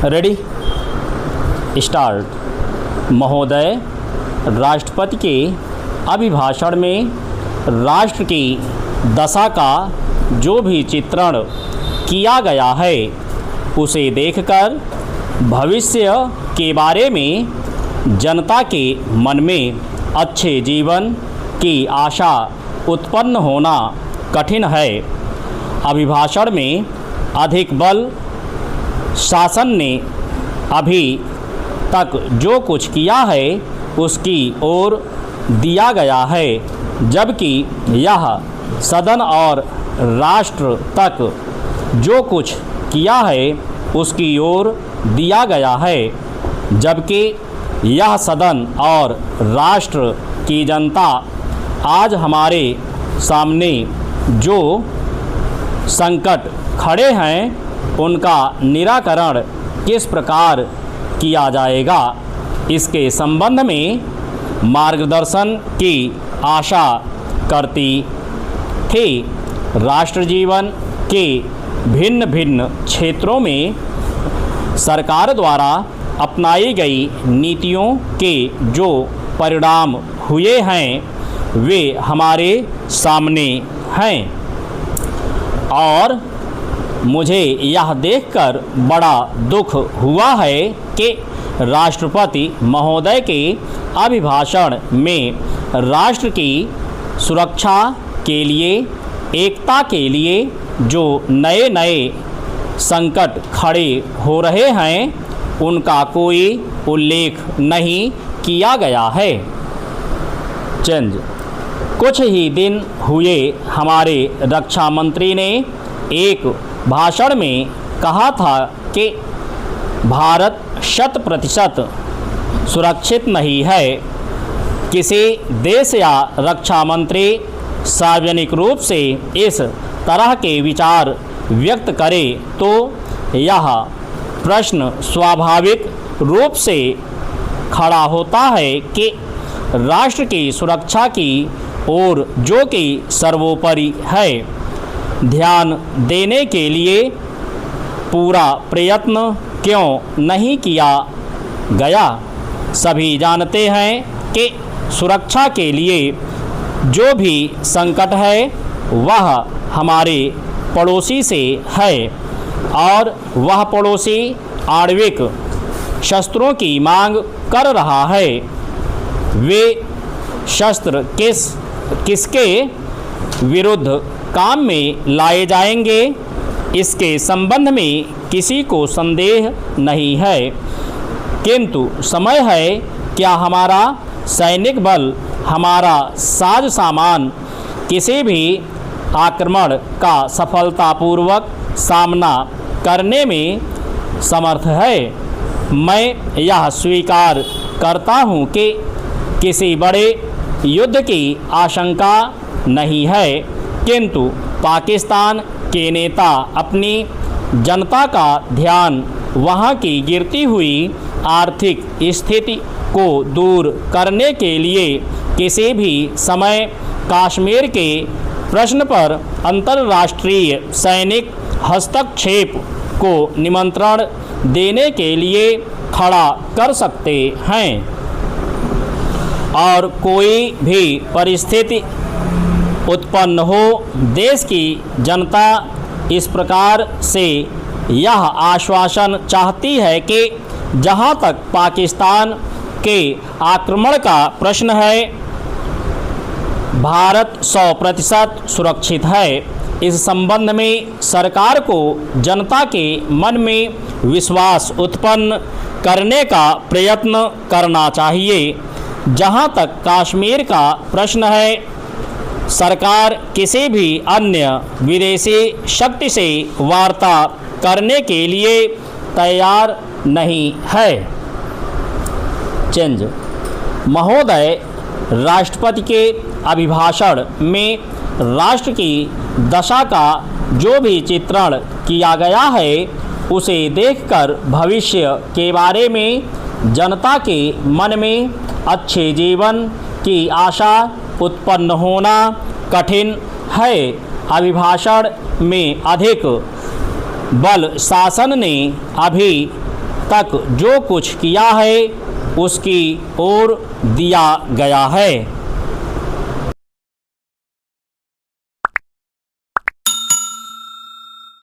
Ready start. महोदय, राष्ट्रपति के अभिभाषण में राष्ट्र की दशा का जो भी चित्रण किया गया है उसे देखकर भविष्य के बारे में जनता के मन में अच्छे जीवन की आशा उत्पन्न होना कठिन है। अभिभाषण में अधिक बल शासन ने अभी तक जो कुछ किया है उसकी ओर दिया गया है, जबकि यह सदन और राष्ट्र तक जो कुछ किया है उसकी ओर दिया गया है, जबकि यह सदन और राष्ट्र की जनता आज हमारे सामने जो संकट खड़े हैं उनका निराकरण किस प्रकार किया जाएगा, इसके संबंध में मार्गदर्शन की आशा करती थी। राष्ट्र जीवन के भिन्न भिन्न क्षेत्रों में सरकार द्वारा अपनाई गई नीतियों के जो परिणाम हुए हैं वे हमारे सामने हैं और मुझे यह देखकर बड़ा दुख हुआ है कि राष्ट्रपति महोदय के अभिभाषण में राष्ट्र की सुरक्षा के लिए, एकता के लिए जो नए नए संकट खड़े हो रहे हैं उनका कोई उल्लेख नहीं किया गया है। चेंज। कुछ ही दिन हुए हमारे रक्षा मंत्री ने एक भाषण में कहा था कि भारत 100% सुरक्षित नहीं है। किसी देश या रक्षा मंत्री सार्वजनिक रूप से इस तरह के विचार व्यक्त करे तो यह प्रश्न स्वाभाविक रूप से खड़ा होता है कि राष्ट्र की सुरक्षा की ओर जो कि सर्वोपरि है ध्यान देने के लिए पूरा प्रयत्न क्यों नहीं किया गया। सभी जानते हैं कि सुरक्षा के लिए जो भी संकट है वह हमारे पड़ोसी से है और वह पड़ोसी आणविक शस्त्रों की मांग कर रहा है। वे शस्त्र किसके विरुद्ध काम में लाए जाएंगे इसके संबंध में किसी को संदेह नहीं है, किंतु समय है क्या हमारा सैनिक बल, हमारा साज सामान किसी भी आक्रमण का सफलतापूर्वक सामना करने में समर्थ है। मैं यह स्वीकार करता हूं कि किसी बड़े युद्ध की आशंका नहीं है, किंतु पाकिस्तान के नेता अपनी जनता का ध्यान वहां की गिरती हुई आर्थिक स्थिति को दूर करने के लिए किसी भी समय कश्मीर के प्रश्न पर अंतर्राष्ट्रीय सैनिक हस्तक्षेप को निमंत्रण देने के लिए खड़ा कर सकते हैं और कोई भी परिस्थिति उत्पन्न हो देश की जनता इस प्रकार से यह आश्वासन चाहती है कि जहां तक पाकिस्तान के आक्रमण का प्रश्न है भारत 100% सुरक्षित है। इस संबंध में सरकार को जनता के मन में विश्वास उत्पन्न करने का प्रयत्न करना चाहिए। जहां तक कश्मीर का प्रश्न है सरकार किसी भी अन्य विदेशी शक्ति से वार्ता करने के लिए तैयार नहीं है। चेंज। महोदय, राष्ट्रपति के अभिभाषण में राष्ट्र की दशा का जो भी चित्रण किया गया है उसे देखकर भविष्य के बारे में जनता के मन में अच्छे जीवन की आशा उत्पन्न होना कठिन है। अभिभाषण में अधिक बल शासन ने अभी तक जो कुछ किया है उसकी ओर दिया गया है।